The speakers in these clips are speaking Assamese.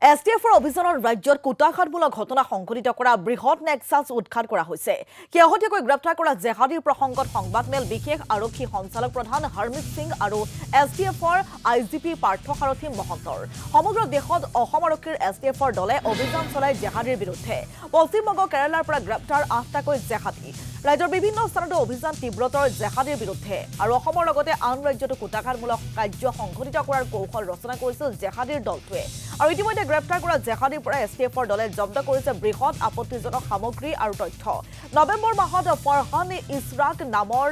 এছটিএফৰ অভিযানৰ ৰাজ্যৰ কুটাঘাতমূলক ঘটনা সংঘটিত কৰা বৃহৎ নেক্সাছ উৎখাত কৰা হৈছে। শেহতীয়াকৈ গ্ৰেপ্তাৰ কৰা জেহাদীৰ প্ৰসংগত সংবাদমেল বিশেষ আৰক্ষী সঞ্চালক প্ৰধান হৰমিত সিং আৰু এছটিএফৰ আইজিপি পাৰ্থসাৰথী মহন্তৰ। সমগ্ৰ দেশত অসম আৰক্ষীৰ এছটিএফৰ দলে অভিযান চলাই জেহাদীৰ বিৰুদ্ধে। পশ্চিমবংগ কেৰালাৰ পৰা গ্ৰেপ্তাৰ 8টাকৈ জেহাদী। ৰাজ্যৰ বিভিন্ন স্থানতো অভিযান তীব্ৰতৰ জেহাদীৰ বিৰুদ্ধে আৰু অসমৰ লগতে আন ৰাজ্যতো কুটাঘাতমূলক কাৰ্য সংঘটিত কৰাৰ কৌশল ৰচনা কৰিছিল জেহাদীৰ দলটোৱে। আৰু ইতিমধ্যে গ্ৰেপ্তাৰ কৰা জেহাদীৰ পৰা এছটিএফৰ দলে জব্দ কৰিছে বৃহৎ আপত্তিজনক সামগ্ৰী আৰু তথ্য। নৱেম্বৰ মাহত ফৰহান ইছৰাক নামৰ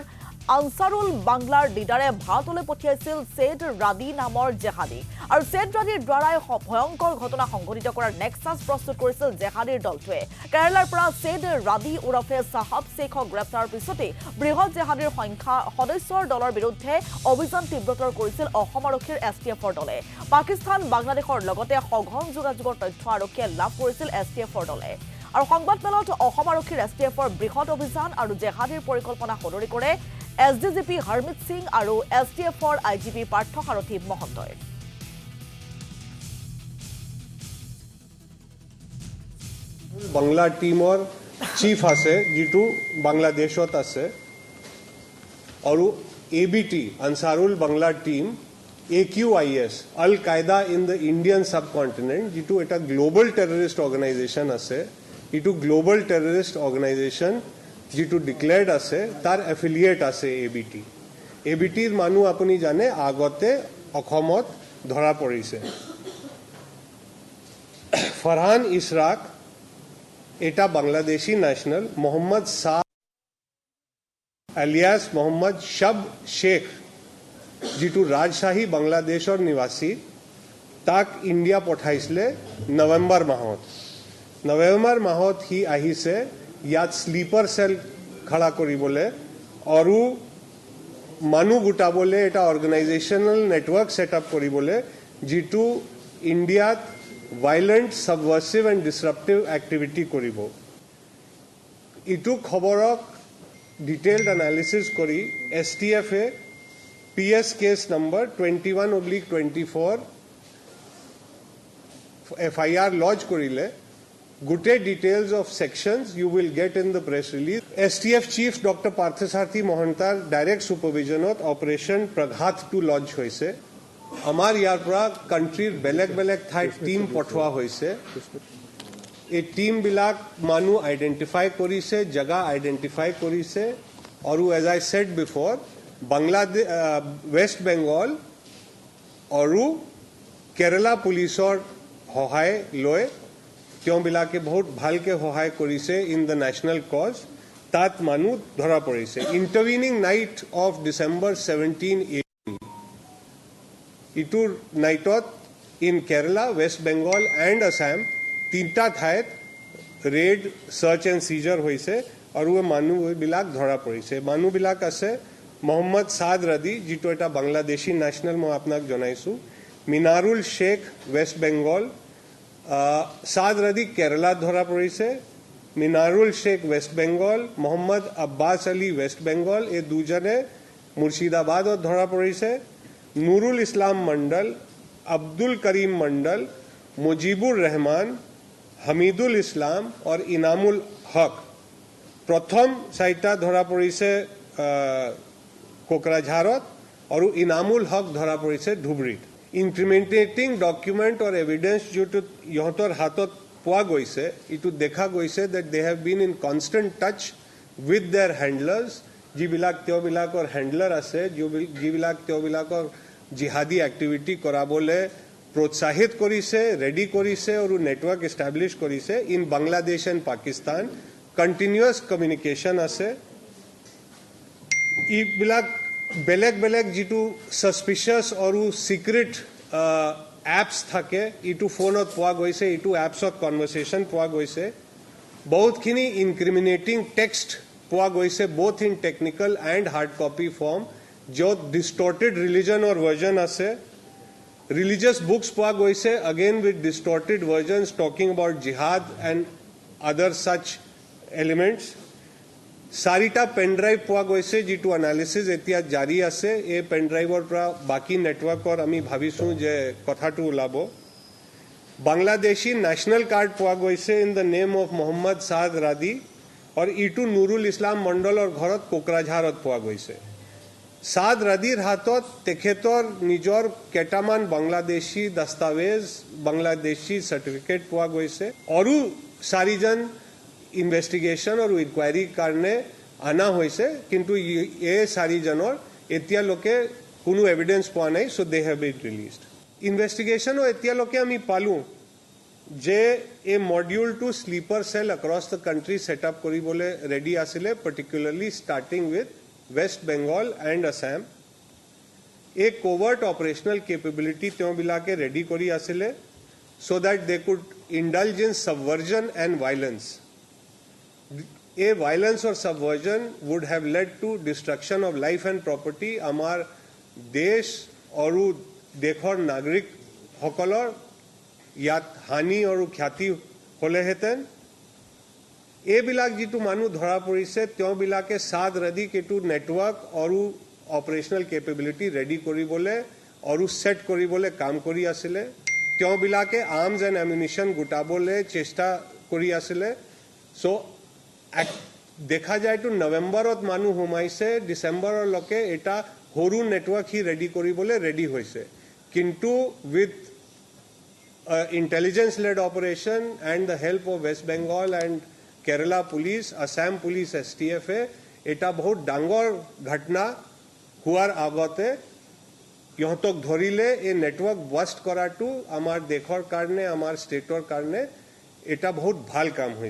আনসাৰুল বাংলাৰ লিডাৰে ভাৰতলৈ পঠিয়াইছিল ছেইদ ৰাদি নামৰ জেহাদী আৰু ছেইদ ৰাদিৰ দ্বাৰাই ভয়ংকৰ ঘটনা সংঘটিত কৰাৰ নেক্সাছ প্ৰস্তুত কৰিছিল জেহাদীৰ দলটোৱে। কেৰালাৰ পৰা ছেইদ ৰাদি ওৰফে চাহাব শ্বেখক গ্ৰেপ্তাৰৰ পিছতেই বৃহৎ জেহাদীৰ সংখ্যা সদস্যৰ দলৰ বিৰুদ্ধে অভিযান তীব্ৰতৰ কৰিছিল অসম আৰক্ষীৰ এছটিএফৰ দলে। পাকিস্তান বাংলাদেশৰ লগতে সঘন যোগাযোগৰ তথ্য আৰক্ষীয়ে লাভ কৰিছিল এছটিএফৰ দলে। আৰু সংবাদমেলত অসম আৰক্ষীৰ এছটিএফৰ বৃহৎ অভিযান আৰু জেহাদীৰ পৰিকল্পনা সদৰি কৰে এছডিজিপি হৰমিত সিং আৰু এছটিএফৰ আইজিপি পাৰ্থসাৰথী মহন্তই। বাংলা টিমৰ চিফ আছে যিটো বাংলাদেশত আছে আৰু ABT Ansarul Bangla team AQIS Al Qaeda in the Indian সাবকণ্টিনেণ্ট যিটো এটা গ্লোবাল টেৰৰিষ্ট অৰ্গেনাইজেশ্যন আছে। এইটো গ্লোবাল টেৰৰিষ্ট অৰ্গেনাইজেশ্যন যিটো ডিক্লেয়াৰ্ড আছে তাৰ এফিলিয়েট আছে এবিটিৰ মানুহ আপুনি জানে আগতে অসমত ধৰা পৰিছে। ফৰহান ইছৰাক এটা বাংলাদেশী নেশ্যনেল, মোহাম্মদ শাহ এলিয়াছ মোহাম্মদ শব শেখ যিটো ৰাজশ্বাহী বাংলাদেশৰ নিবাসী, তাক ইণ্ডিয়া পঠাইছিলে নৱেম্বৰ মাহত সি আহিছে ইয়াত স্লিপাৰ সেল খৰা কৰিবলৈ আৰু মানুহ গোটাবলৈ এটা অৰ্গেনাইজেশ্যনেল নেটৱৰ্ক ছেটআপ কৰিবলৈ যিটো ইণ্ডিয়াত violent subversive and disruptive activity কৰিব। ইটো খবৰক ডিটেইলড এনালিচিছ কৰি এছটিএফে PS case number 21/24 FIR lodge কৰিলে। গোটেই details of sections you will get in the press release. STF chief doctor Parthasarathi মহন্তাৰ ডাইৰেক্ট ছুপাৰভিজনত অপাৰেশ্যন প্ৰঘাতটো লঞ্চ হৈছে। আমাৰ ইয়াৰ পৰা কাণ্ট্ৰিৰ বেলেগ বেলেগ ঠাইত টীম পঠোৱা হৈছে। এই টীমবিলাক মানুহ আইডেণ্টিফাই কৰিছে, জেগা আইডেণ্টিফাই কৰিছে আৰু as I said before Bangladesh, West Bengal আৰু কেৰালা পুলিচৰ সহায় লৈ তেওঁবিলাকে বহুত ভালকৈ সহায় কৰিছে ইন দ্য নেশ্যনেল কজ। তাত মানুহ ধৰা পৰিছে। ইণ্টাৰভিনিং নাইট অফ ডিচেম্বৰ 17-18 ইটোৰ নাইটত in Kerala, West Bengal and Assam তিনিটা ঠাইত ৰেড, চাৰ্চ এণ্ড চিজাৰ হৈছে আৰু এই মানুহবিলাক ধৰা পৰিছে। মানুহবিলাক আছে মোহাম্মদ ছাদ ৰাদি যিটো এটা বাংলাদেশী নেশ্যনেল, মই আপোনাক জনাইছোঁ। মিনাৰুল শ্বেখ ৱেষ্ট বেংগল, ছাদ ৰাদি কেৰালাত ধৰা পৰিছে। মিনাৰুল শ্বেখ ৱেষ্ট বেংগল, মোহাম্মদ আব্বাছ আলী ৱেষ্ট বেংগল, এই দুজনে মুৰ্ছিদাবাদত ধৰা পৰিছে। নুৰুল ইছলাম মণ্ডল, আব্দুল কৰীম মণ্ডল, মুজিবুৰ ৰহমান, হামিদুল ইছলাম আৰু ইনামুল হক প্ৰথম চাৰিটা ধৰা পৰিছে কোকৰাঝাৰত আৰু ইনামুল হক ধৰা পৰিছে ধুবুৰীত। ইনক্ৰিমিনেটিং ডকুমেণ্ট আৰু এভিডেন্স যিটো ইহঁতৰ হাতত পোৱা গৈছে, এইটো দেখা গৈছে that they have been in constant touch with their handlers, যিবিলাক তেওঁবিলাকৰ হেণ্ডলাৰ আছে, যিবিলাক তেওঁবিলাকৰ জিহাদী এক্টিভিটি কৰাবলৈ প্ৰোৎসাহিত কৰিছে, ৰেডি কৰিছে আৰু নেটৱৰ্ক এষ্টাব্লিছ কৰিছে। In Bangladesh and Pakistan continuous communication আছে। এইবিলাক বেলেগ বেলেগ যিটো ছাছপিচিয়াছ আৰু চিক্ৰেট এপছ থাকে, এইটো ফোনত পোৱা গৈছে, এইটো এপছত কনভাৰ্চেশ্যন পোৱা গৈছে। বহুতখিনি ইনক্ৰিমিনেটিং টেক্সট পোৱা গৈছে, both in technical and hard copy form, য'ত ডিষ্টৰ্টেড ৰিলিজনৰ ভাৰ্জন আছে। ৰিলিজিয়াছ বুকছ পোৱা গৈছে, অগেইন উইথ ডিষ্টৰ্টেড ভাৰ্জনছ টকিং এবাউট জিহাদ এণ্ড আদাৰ ছাচ এলিমেণ্টছ। 4টা পেনড্ৰাইভ পোৱা গৈছে, যিটো এনালিচিছ এতিয়া জাৰি আছে। এই পেনড্ৰাইভৰ পৰা বাকী নেটৱৰ্কৰ আমি ভাবিছোঁ যে কথাটো ওলাব। বাংলাদেশী নেশ্যনেল কাৰ্ড পোৱা গৈছে in the name of Mohammad Saad Radi আৰু ইটো নুৰুল ইছলাম মণ্ডলৰ ঘৰত কোকৰাঝাৰত পোৱা গৈছে। সাদ ৰাদিৰ হাতত তেখেতৰ নিজৰ কেইটামান বাংলাদেশী দস্তাবেজ বাংলাদেশী চাৰ্টিফিকেট পোৱা গৈছে আৰু 4জন ইনভেষ্টিগেশ্যন আৰু ইনকুৱাৰী কাৰণে অনা হৈছে, কিন্তু এই 4জনৰ এতিয়ালৈকে কোনো এভিডেন্স পোৱা নাই, so' they have been released. ইনভেষ্টিগেশ্যনো এতিয়ালৈকে আমি পালোঁ যে এই মডিউলটো sleeper cell across the country setup কৰিবলৈ ৰেডি আছিলে, particularly starting with West Bengal and Assam. এই কোভাৰ্ট অপাৰেশ্যনেল কেপেবিলিটি তেওঁবিলাকে ৰেডি কৰি আছিলে so' that they could indulge in subversion and violence. এই violence or subversion would have led to destruction of life and property। আমাৰ দেশ আৰু দেশৰ নাগৰিকসকলৰ ইয়াত হানি আৰু খ্যাতি হ'লেহেঁতেন। এইবিলাক যিটো মানুহ ধৰা পৰিছে তেওঁবিলাকে সাদ ৰাদিক এইটো নেটৱৰ্ক আৰু অপাৰেশ্যনেল কেপেবিলিটি ৰেডি কৰিবলৈ আৰু ছেট কৰিবলৈ কাম কৰি আছিলে। তেওঁবিলাকে আৰ্মছ এণ্ড এমিউনিশ্যন গোটাবলৈ চেষ্টা কৰি আছিলে। চ' দেখা যায়তো নৱেম্বৰত মানুহ সোমাইছে, ডিচেম্বৰলৈকে এটা সৰু নেটৱৰ্ক সি ৰেডি কৰিবলৈ ৰেডি হৈছে, কিন্তু with intelligence led operation and the help of West Bengal and Kerala police, Assam police, STF এটা বহুত ডাঙৰ ঘটনা হোৱাৰ আগতে ইহঁতক ধৰিলে। এই নেটৱৰ্ক বাষ্ট কৰাটো আমাৰ দেশৰ কাৰণে, আমাৰ ষ্টেটৰ কাৰণে এটা বহুত ভাল কাম হৈছে।